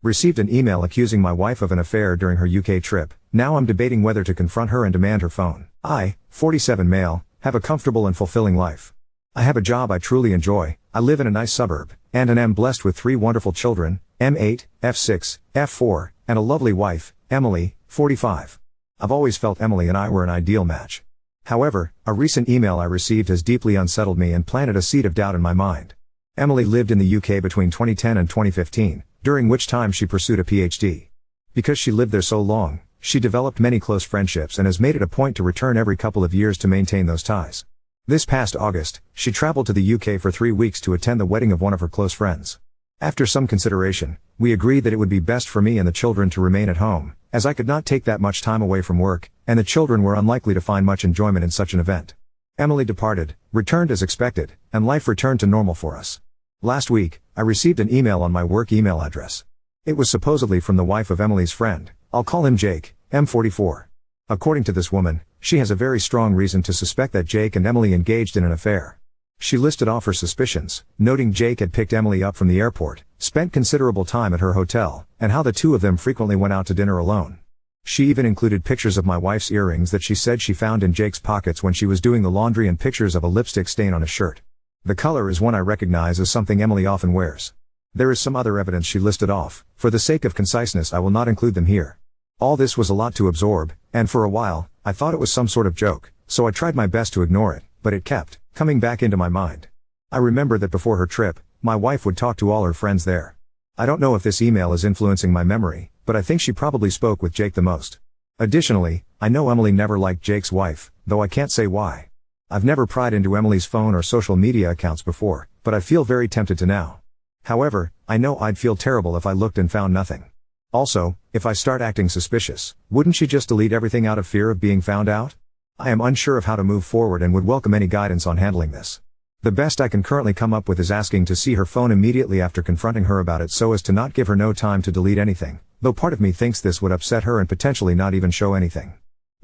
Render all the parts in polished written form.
Received an email accusing my wife of an affair during her UK trip. Now I'm debating whether to confront her and demand her phone. I, 47 male, have a comfortable and fulfilling life. I have a job I truly enjoy, I live in a nice suburb, and am blessed with 3 wonderful children, M8, F6, F4, and a lovely wife, Emily, 45. I've always felt Emily and I were an ideal match. However, a recent email I received has deeply unsettled me and planted a seed of doubt in my mind. Emily lived in the UK between 2010 and 2015, during which time she pursued a PhD. Because she lived there so long, she developed many close friendships and has made it a point to return every couple of years to maintain those ties. This past August, she traveled to the UK for 3 weeks to attend the wedding of one of her close friends. After some consideration, we agreed that it would be best for me and the children to remain at home, as I could not take that much time away from work, and the children were unlikely to find much enjoyment in such an event. Emily departed, returned as expected, and life returned to normal for us. Last week, I received an email on my work email address. It was supposedly from the wife of Emily's friend. I'll call him Jake, M44. According to this woman, she has a very strong reason to suspect that Jake and Emily engaged in an affair. She listed off her suspicions, noting Jake had picked Emily up from the airport, spent considerable time at her hotel, and how the two of them frequently went out to dinner alone. She even included pictures of my wife's earrings that she said she found in Jake's pockets when she was doing the laundry and pictures of a lipstick stain on his shirt. The color is one I recognize as something Emily often wears. There is some other evidence she listed off. For the sake of conciseness, I will not include them here. All this was a lot to absorb, and for a while, I thought it was some sort of joke, so I tried my best to ignore it, but it kept coming back into my mind. I remember that before her trip, my wife would talk to all her friends there. I don't know if this email is influencing my memory, but I think she probably spoke with Jake the most. Additionally, I know Emily never liked Jake's wife, though I can't say why. I've never pried into Emily's phone or social media accounts before, but I feel very tempted to now. However, I know I'd feel terrible if I looked and found nothing. Also, if I start acting suspicious, wouldn't she just delete everything out of fear of being found out? I am unsure of how to move forward and would welcome any guidance on handling this. The best I can currently come up with is asking to see her phone immediately after confronting her about it so as to not give her no time to delete anything, though part of me thinks this would upset her and potentially not even show anything.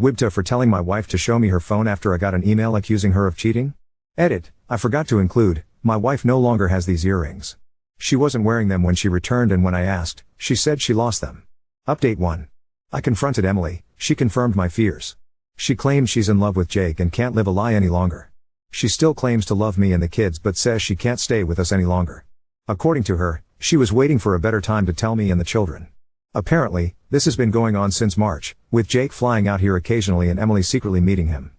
wth for telling my wife to show me her phone after I got an email accusing her of cheating? Edit, I forgot to include, my wife no longer has these earrings. She wasn't wearing them when she returned, and when I asked, she said she lost them. Update 1. I confronted Emily, she confirmed my fears. She claims she's in love with Jake and can't live a lie any longer. She still claims to love me and the kids but says she can't stay with us any longer. According to her, she was waiting for a better time to tell me and the children. Apparently, this has been going on since March, with Jake flying out here occasionally and Emily secretly meeting him.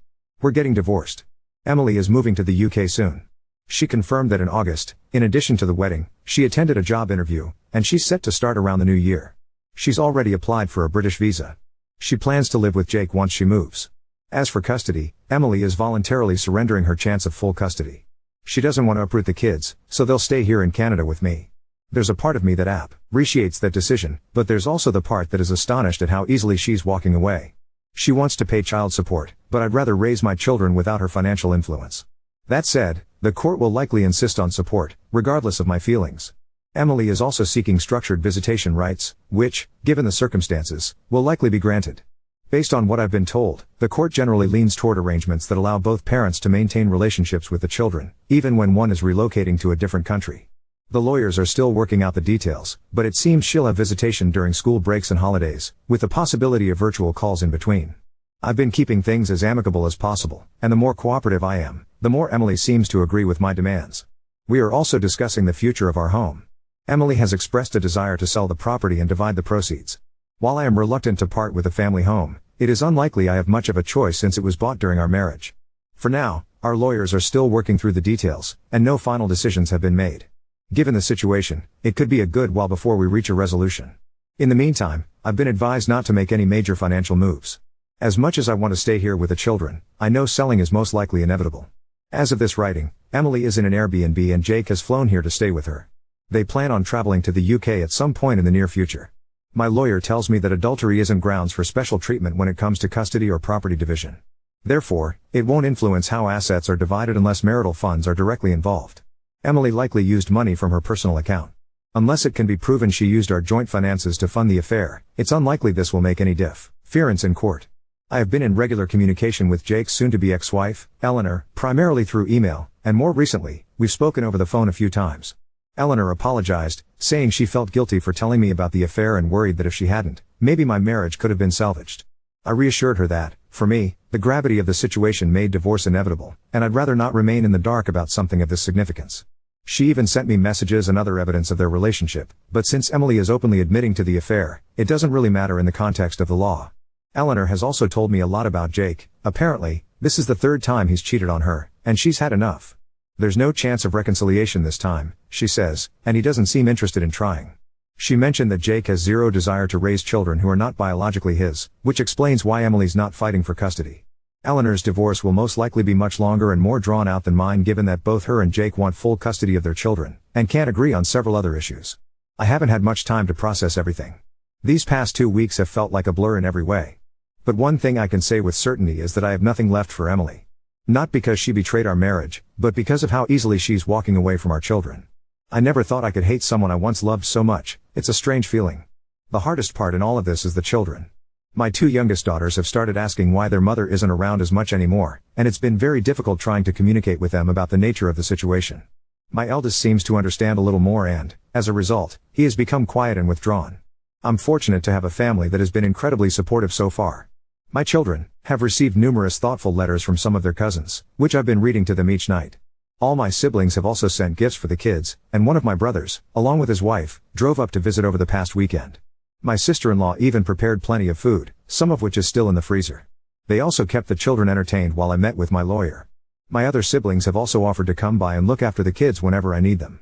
We're getting divorced. Emily is moving to the UK soon. She confirmed that in August, in addition to the wedding, she attended a job interview, and she's set to start around the new year. She's already applied for a British visa. She plans to live with Jake once she moves. As for custody, Emily is voluntarily surrendering her chance of full custody. She doesn't want to uproot the kids, so they'll stay here in Canada with me. There's a part of me that appreciates that decision, but there's also the part that is astonished at how easily she's walking away. She wants to pay child support, but I'd rather raise my children without her financial influence. That said, the court will likely insist on support, regardless of my feelings. Emily is also seeking structured visitation rights, which, given the circumstances, will likely be granted. Based on what I've been told, the court generally leans toward arrangements that allow both parents to maintain relationships with the children, even when one is relocating to a different country. The lawyers are still working out the details, but it seems she'll have visitation during school breaks and holidays, with the possibility of virtual calls in between. I've been keeping things as amicable as possible, and the more cooperative I am, the more Emily seems to agree with my demands. We are also discussing the future of our home. Emily has expressed a desire to sell the property and divide the proceeds. While I am reluctant to part with the family home, it is unlikely I have much of a choice since it was bought during our marriage. For now, our lawyers are still working through the details, and no final decisions have been made. Given the situation, it could be a good while before we reach a resolution. In the meantime, I've been advised not to make any major financial moves. As much as I want to stay here with the children, I know selling is most likely inevitable. As of this writing, Emily is in an Airbnb and Jake has flown here to stay with her. They plan on traveling to the UK at some point in the near future. My lawyer tells me that adultery isn't grounds for special treatment when it comes to custody or property division. Therefore, it won't influence how assets are divided unless marital funds are directly involved. Emily likely used money from her personal account. Unless it can be proven she used our joint finances to fund the affair, it's unlikely this will make any difference in court. I have been in regular communication with Jake's soon-to-be ex-wife, Eleanor, primarily through email, and more recently, we've spoken over the phone a few times. Eleanor apologized, saying she felt guilty for telling me about the affair and worried that if she hadn't, maybe my marriage could have been salvaged. I reassured her that, for me, the gravity of the situation made divorce inevitable, and I'd rather not remain in the dark about something of this significance. She even sent me messages and other evidence of their relationship, but since Emily is openly admitting to the affair, it doesn't really matter in the context of the law. Eleanor has also told me a lot about Jake. Apparently, this is the third time he's cheated on her, and she's had enough. There's no chance of reconciliation this time, she says, and he doesn't seem interested in trying. She mentioned that Jake has zero desire to raise children who are not biologically his, which explains why Emily's not fighting for custody. Eleanor's divorce will most likely be much longer and more drawn out than mine, given that both her and Jake want full custody of their children, and can't agree on several other issues. I haven't had much time to process everything. These past 2 weeks have felt like a blur in every way. But one thing I can say with certainty is that I have nothing left for Emily. Not because she betrayed our marriage, but because of how easily she's walking away from our children. I never thought I could hate someone I once loved so much. It's a strange feeling. The hardest part in all of this is the children. My 2 youngest daughters have started asking why their mother isn't around as much anymore, and it's been very difficult trying to communicate with them about the nature of the situation. My eldest seems to understand a little more and, as a result, he has become quiet and withdrawn. I'm fortunate to have a family that has been incredibly supportive so far. My children have received numerous thoughtful letters from some of their cousins, which I've been reading to them each night. All my siblings have also sent gifts for the kids, and one of my brothers, along with his wife, drove up to visit over the past weekend. My sister-in-law even prepared plenty of food, some of which is still in the freezer. They also kept the children entertained while I met with my lawyer. My other siblings have also offered to come by and look after the kids whenever I need them.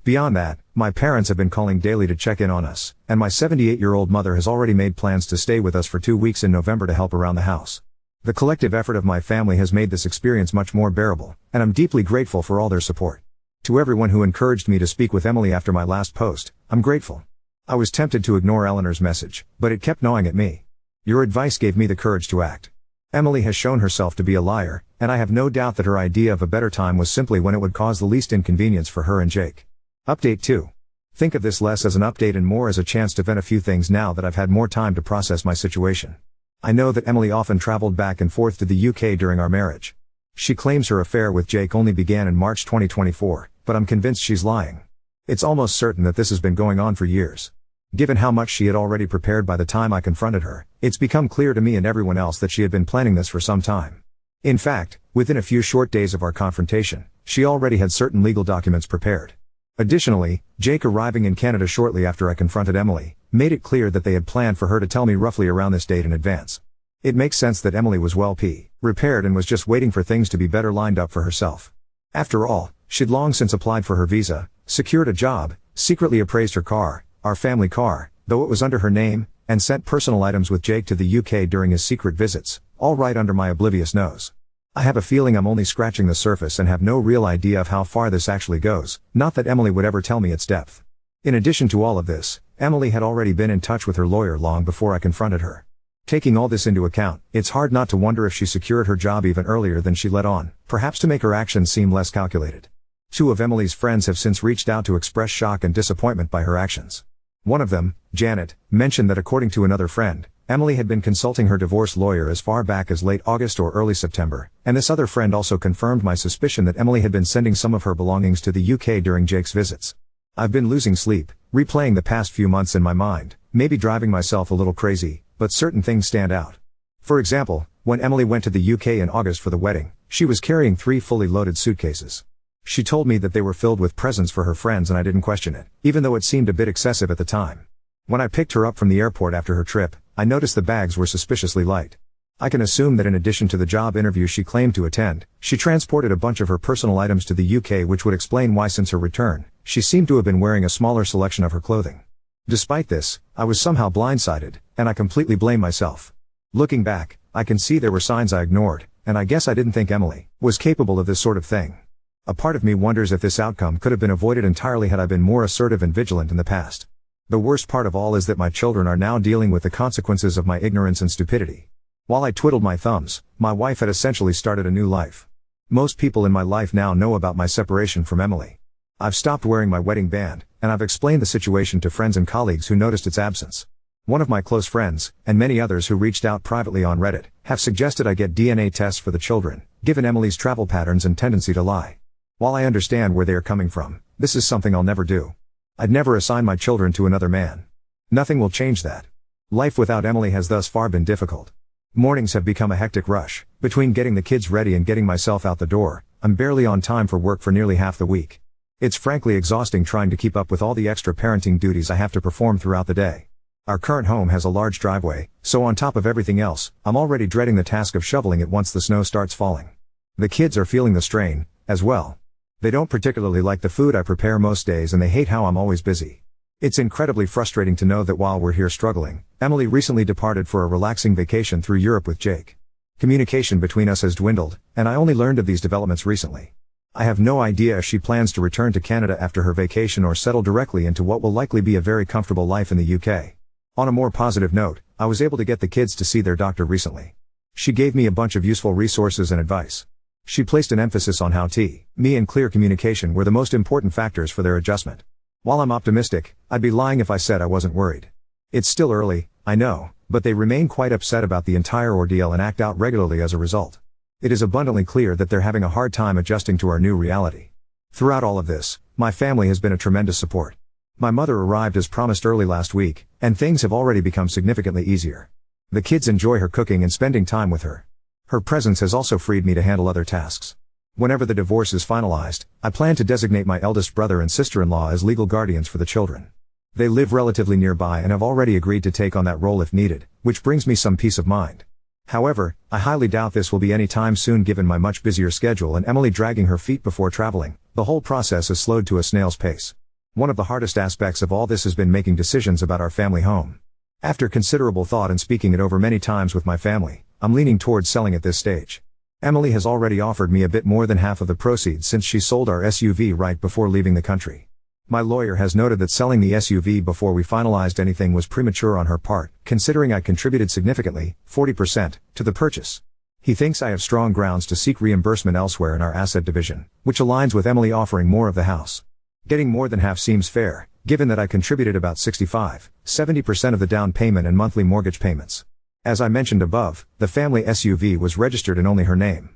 Beyond that, my parents have been calling daily to check in on us, and my 78-year-old mother has already made plans to stay with us for 2 weeks in November to help around the house. The collective effort of my family has made this experience much more bearable, and I'm deeply grateful for all their support. To everyone who encouraged me to speak with Emily after my last post, I'm grateful. I was tempted to ignore Eleanor's message, but it kept gnawing at me. Your advice gave me the courage to act. Emily has shown herself to be a liar, and I have no doubt that her idea of a better time was simply when it would cause the least inconvenience for her and Jake. Update 2. Think of this less as an update and more as a chance to vent a few things now that I've had more time to process my situation. I know that Emily often traveled back and forth to the UK during our marriage. She claims her affair with Jake only began in March 2024, but I'm convinced she's lying. It's almost certain that this has been going on for years. Given how much she had already prepared by the time I confronted her, it's become clear to me and everyone else that she had been planning this for some time. In fact, within a few short days of our confrontation, she already had certain legal documents prepared. Additionally, Jake arriving in Canada shortly after I confronted Emily, made it clear that they had planned for her to tell me roughly around this date in advance. It makes sense that Emily was well prepared and was just waiting for things to be better lined up for herself. After all, she'd long since applied for her visa, secured a job, secretly appraised her car, our family car, though it was under her name, and sent personal items with Jake to the UK during his secret visits, all right under my oblivious nose. I have a feeling I'm only scratching the surface and have no real idea of how far this actually goes, not that Emily would ever tell me its depth. In addition to all of this, Emily had already been in touch with her lawyer long before I confronted her. Taking all this into account, it's hard not to wonder if she secured her job even earlier than she let on, perhaps to make her actions seem less calculated. 2 of Emily's friends have since reached out to express shock and disappointment by her actions. One of them, Janet, mentioned that according to another friend, Emily had been consulting her divorce lawyer as far back as late August or early September, and this other friend also confirmed my suspicion that Emily had been sending some of her belongings to the UK during Jake's visits. I've been losing sleep, replaying the past few months in my mind, maybe driving myself a little crazy, but certain things stand out. For example, when Emily went to the UK in August for the wedding, she was carrying 3 fully loaded suitcases. She told me that they were filled with presents for her friends and I didn't question it, even though it seemed a bit excessive at the time. When I picked her up from the airport after her trip, I noticed the bags were suspiciously light. I can assume that in addition to the job interview she claimed to attend, she transported a bunch of her personal items to the UK, which would explain why since her return, she seemed to have been wearing a smaller selection of her clothing. Despite this, I was somehow blindsided, and I completely blame myself. Looking back, I can see there were signs I ignored, and I guess I didn't think Emily was capable of this sort of thing. A part of me wonders if this outcome could have been avoided entirely had I been more assertive and vigilant in the past. The worst part of all is that my children are now dealing with the consequences of my ignorance and stupidity. While I twiddled my thumbs, my wife had essentially started a new life. Most people in my life now know about my separation from Emily. I've stopped wearing my wedding band, and I've explained the situation to friends and colleagues who noticed its absence. One of my close friends, and many others who reached out privately on Reddit, have suggested I get DNA tests for the children, given Emily's travel patterns and tendency to lie. While I understand where they are coming from, This is something I'll never do. I'd never assign my children to another man. Nothing will change that. Life without Emily has thus far been difficult. Mornings have become a hectic rush. Between getting the kids ready and getting myself out the door, I'm barely on time for work for nearly half the week. It's frankly exhausting trying to keep up with all the extra parenting duties I have to perform throughout the day. Our current home has a large driveway, so on top of everything else, I'm already dreading the task of shoveling it once the snow starts falling. The kids are feeling the strain, as well. They don't particularly like the food I prepare most days and they hate how I'm always busy. It's incredibly frustrating to know that while we're here struggling, Emily recently departed for a relaxing vacation through Europe with Jake. Communication between us has dwindled, and I only learned of these developments recently. I have no idea if she plans to return to Canada after her vacation or settle directly into what will likely be a very comfortable life in the UK. On a more positive note, I was able to get the kids to see their doctor recently. She gave me a bunch of useful resources and advice. She placed an emphasis on how me and clear communication were the most important factors for their adjustment. While I'm optimistic, I'd be lying if I said I wasn't worried. It's still early, I know, but they remain quite upset about the entire ordeal and act out regularly as a result. It is abundantly clear that they're having a hard time adjusting to our new reality. Throughout all of this, my family has been a tremendous support. My mother arrived as promised early last week, and things have already become significantly easier. The kids enjoy her cooking and spending time with her. Her presence has also freed me to handle other tasks. Whenever the divorce is finalized, I plan to designate my eldest brother and sister-in-law as legal guardians for the children. They live relatively nearby and have already agreed to take on that role if needed, which brings me some peace of mind. However, I highly doubt this will be any time soon given my much busier schedule and Emily dragging her feet before traveling. The whole process has slowed to a snail's pace. One of the hardest aspects of all this has been making decisions about our family home. After considerable thought and speaking it over many times with my family, I'm leaning towards selling at this stage. Emily has already offered me a bit more than half of the proceeds since she sold our SUV right before leaving the country. My lawyer has noted that selling the SUV before we finalized anything was premature on her part, considering I contributed significantly, 40%, to the purchase. He thinks I have strong grounds to seek reimbursement elsewhere in our asset division, which aligns with Emily offering more of the house. Getting more than half seems fair, given that I contributed about 65-70% of the down payment and monthly mortgage payments. As I mentioned above, the family SUV was registered in only her name.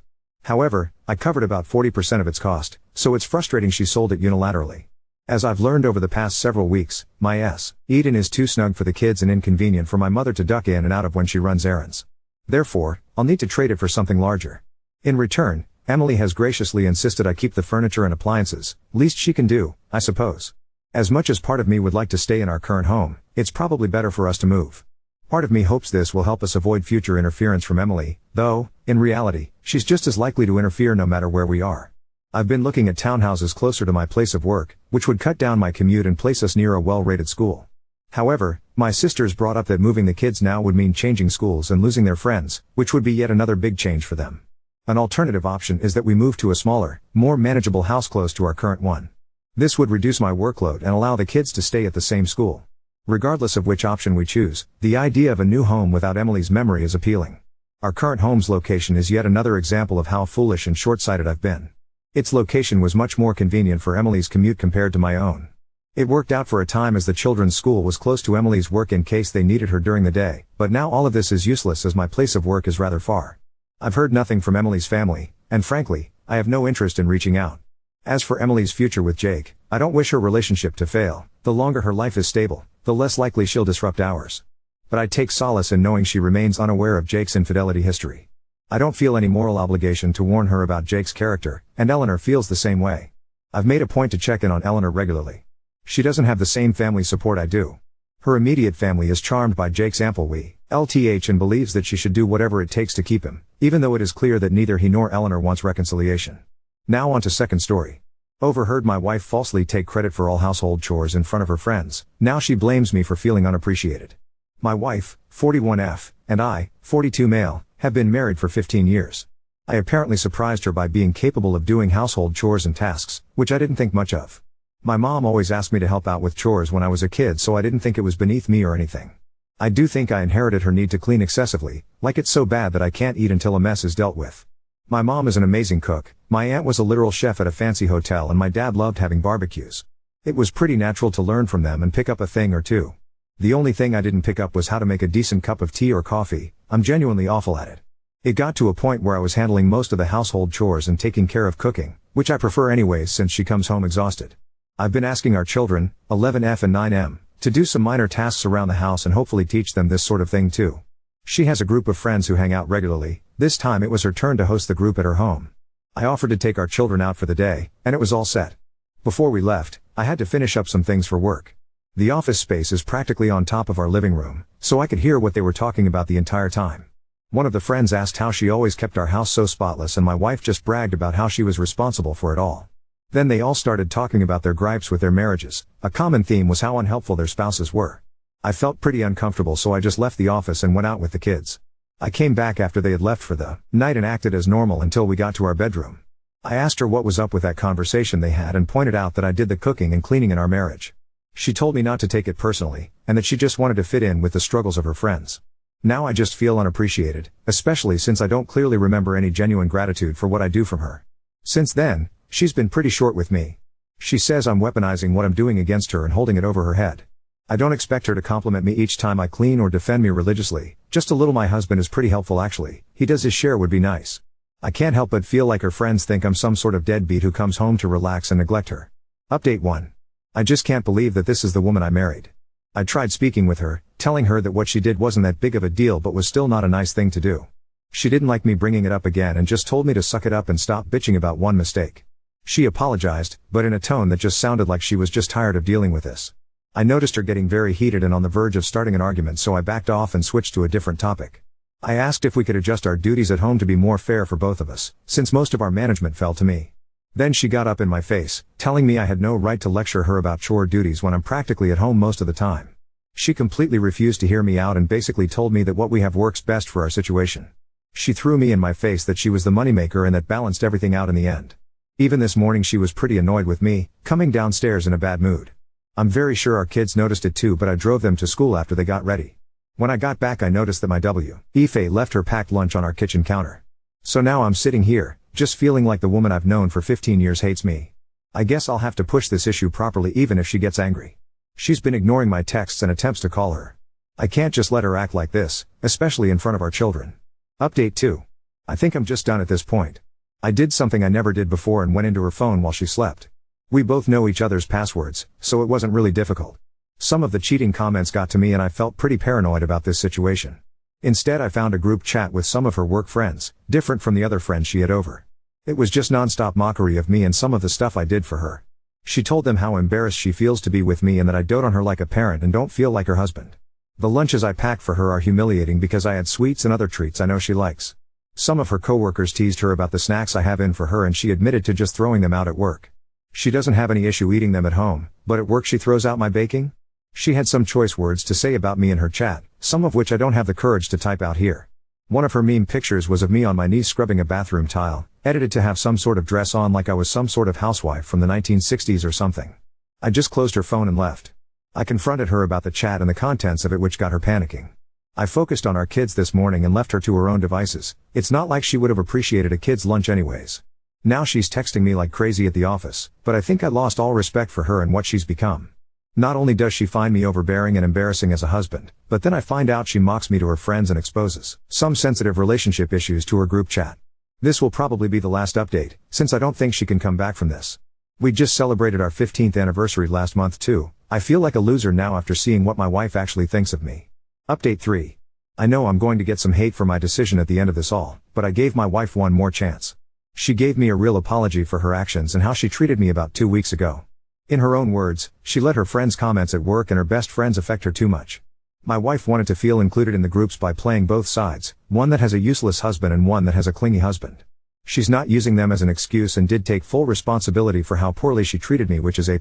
However, I covered about 40% of its cost, so it's frustrating she sold it unilaterally. As I've learned over the past several weeks, my Eden is too snug for the kids and inconvenient for my mother to duck in and out of when she runs errands. Therefore, I'll need to trade it for something larger. In return, Emily has graciously insisted I keep the furniture and appliances, least she can do, I suppose. As much as part of me would like to stay in our current home, it's probably better for us to move. Part of me hopes this will help us avoid future interference from Emily, though, in reality, she's just as likely to interfere no matter where we are. I've been looking at townhouses closer to my place of work, which would cut down my commute and place us near a well-rated school. However, my sisters brought up that moving the kids now would mean changing schools and losing their friends, which would be yet another big change for them. An alternative option is that we move to a smaller, more manageable house close to our current one. This would reduce my workload and allow the kids to stay at the same school. Regardless of which option we choose, the idea of a new home without Emily's memory is appealing. Our current home's location is yet another example of how foolish and short-sighted I've been. Its location was much more convenient for Emily's commute compared to my own. It worked out for a time as the children's school was close to Emily's work in case they needed her during the day, but now all of this is useless as my place of work is rather far. I've heard nothing from Emily's family, and frankly, I have no interest in reaching out. As for Emily's future with Jake, I don't wish her relationship to fail. The longer her life is stable, the less likely she'll disrupt ours. But I take solace in knowing she remains unaware of Jake's infidelity history. I don't feel any moral obligation to warn her about Jake's character, and Eleanor feels the same way. I've made a point to check in on Eleanor regularly. She doesn't have the same family support I do. Her immediate family is charmed by Jake's ample wth and believes that she should do whatever it takes to keep him, even though it is clear that neither he nor Eleanor wants reconciliation. Now on to second story. Overheard my wife falsely take credit for all household chores in front of her friends. Now she blames me for feeling unappreciated. My wife, 41F, and I, 42 male, have been married for 15 years. I apparently surprised her by being capable of doing household chores and tasks, which I didn't think much of. My mom always asked me to help out with chores when I was a kid, so I didn't think it was beneath me or anything. I do think I inherited her need to clean excessively, like it's so bad that I can't eat until a mess is dealt with. My mom is an amazing cook, my aunt was a literal chef at a fancy hotel, and my dad loved having barbecues. It was pretty natural to learn from them and pick up a thing or two. The only thing I didn't pick up was how to make a decent cup of tea or coffee. I'm genuinely awful at it. It got to a point where I was handling most of the household chores and taking care of cooking, which I prefer anyways since she comes home exhausted. I've been asking our children, 11F and 9M, to do some minor tasks around the house and hopefully teach them this sort of thing too. She has a group of friends who hang out regularly. This time it was her turn to host the group at her home. I offered to take our children out for the day, and it was all set. Before we left, I had to finish up some things for work. The office space is practically on top of our living room, so I could hear what they were talking about the entire time. One of the friends asked how she always kept our house so spotless, and my wife just bragged about how she was responsible for it all. Then they all started talking about their gripes with their marriages. A common theme was how unhelpful their spouses were. I felt pretty uncomfortable, so I just left the office and went out with the kids. I came back after they had left for the night and acted as normal until we got to our bedroom. I asked her what was up with that conversation they had and pointed out that I did the cooking and cleaning in our marriage. She told me not to take it personally, and that she just wanted to fit in with the struggles of her friends. Now I just feel unappreciated, especially since I don't clearly remember any genuine gratitude for what I do from her. Since then, she's been pretty short with me. She says I'm weaponizing what I'm doing against her and holding it over her head. I don't expect her to compliment me each time I clean or defend me religiously, just a little. My husband is pretty helpful actually, he does his share would be nice. I can't help but feel like her friends think I'm some sort of deadbeat who comes home to relax and neglect her. Update 1. I just can't believe that this is the woman I married. I tried speaking with her, telling her that what she did wasn't that big of a deal but was still not a nice thing to do. She didn't like me bringing it up again and just told me to suck it up and stop bitching about one mistake. She apologized, but in a tone that just sounded like she was just tired of dealing with this. I noticed her getting very heated and on the verge of starting an argument, so I backed off and switched to a different topic. I asked if we could adjust our duties at home to be more fair for both of us, since most of our management fell to me. Then she got up in my face, telling me I had no right to lecture her about chore duties when I'm practically at home most of the time. She completely refused to hear me out and basically told me that what we have works best for our situation. She threw me in my face that she was the moneymaker and that balanced everything out in the end. Even this morning she was pretty annoyed with me, coming downstairs in a bad mood. I'm very sure our kids noticed it too, but I drove them to school after they got ready. When I got back I noticed that my wth left her packed lunch on our kitchen counter. So now I'm sitting here, just feeling like the woman I've known for 15 years hates me. I guess I'll have to push this issue properly even if she gets angry. She's been ignoring my texts and attempts to call her. I can't just let her act like this, especially in front of our children. Update 2. I think I'm just done at this point. I did something I never did before and went into her phone while she slept. We both know each other's passwords, so it wasn't really difficult. Some of the cheating comments got to me and I felt pretty paranoid about this situation. Instead I found a group chat with some of her work friends, different from the other friends she had over. It was just non-stop mockery of me and some of the stuff I did for her. She told them how embarrassed she feels to be with me and that I dote on her like a parent and don't feel like her husband. The lunches I pack for her are humiliating because I add sweets and other treats I know she likes. Some of her coworkers teased her about the snacks I have in for her and she admitted to just throwing them out at work. She doesn't have any issue eating them at home, but at work she throws out my baking? She had some choice words to say about me in her chat, some of which I don't have the courage to type out here. One of her meme pictures was of me on my knees scrubbing a bathroom tile, edited to have some sort of dress on like I was some sort of housewife from the 1960s or something. I just closed her phone and left. I confronted her about the chat and the contents of it, which got her panicking. I focused on our kids this morning and left her to her own devices. It's not like she would have appreciated a kid's lunch anyways. Now she's texting me like crazy at the office, but I think I lost all respect for her and what she's become. Not only does she find me overbearing and embarrassing as a husband, but then I find out she mocks me to her friends and exposes some sensitive relationship issues to her group chat. This will probably be the last update, since I don't think she can come back from this. We just celebrated our 15th anniversary last month too. I feel like a loser now after seeing what my wife actually thinks of me. Update 3. I know I'm going to get some hate for my decision at the end of this all, but I gave my wife one more chance. She gave me a real apology for her actions and how she treated me about 2 weeks ago. In her own words, she let her friends' comments at work and her best friends affect her too much. My wife wanted to feel included in the groups by playing both sides, one that has a useless husband and one that has a clingy husband. She's not using them as an excuse and did take full responsibility for how poorly she treated me, which is A+.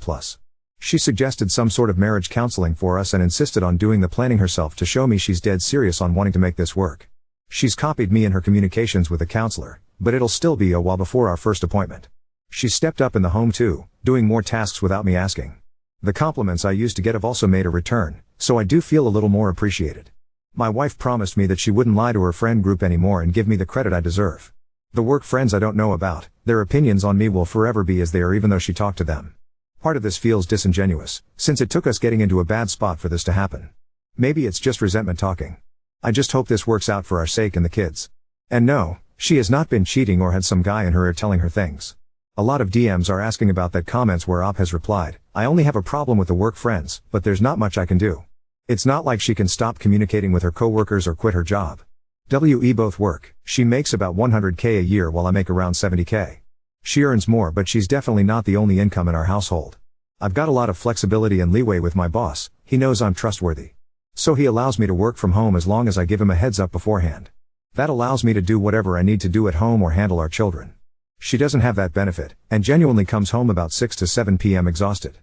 She suggested some sort of marriage counseling for us and insisted on doing the planning herself to show me she's dead serious on wanting to make this work. She's copied me in her communications with the counselor, but it'll still be a while before our first appointment. She's stepped up in the home too, doing more tasks without me asking. The compliments I used to get have also made a return, so I do feel a little more appreciated. My wife promised me that she wouldn't lie to her friend group anymore and give me the credit I deserve. The work friends I don't know about, their opinions on me will forever be as they are even though she talked to them. Part of this feels disingenuous, since it took us getting into a bad spot for this to happen. Maybe it's just resentment talking. I just hope this works out for our sake and the kids. And no, she has not been cheating or had some guy in her ear telling her things. A lot of DMs are asking about that comments where Op has replied, I only have a problem with the work friends, but there's not much I can do. It's not like she can stop communicating with her coworkers or quit her job. We both work, she makes about 100k a year while I make around 70k. She earns more, but she's definitely not the only income in our household. I've got a lot of flexibility and leeway with my boss, he knows I'm trustworthy. So he allows me to work from home as long as I give him a heads up beforehand. That allows me to do whatever I need to do at home or handle our children. She doesn't have that benefit, and genuinely comes home about 6 to 7 p.m. exhausted.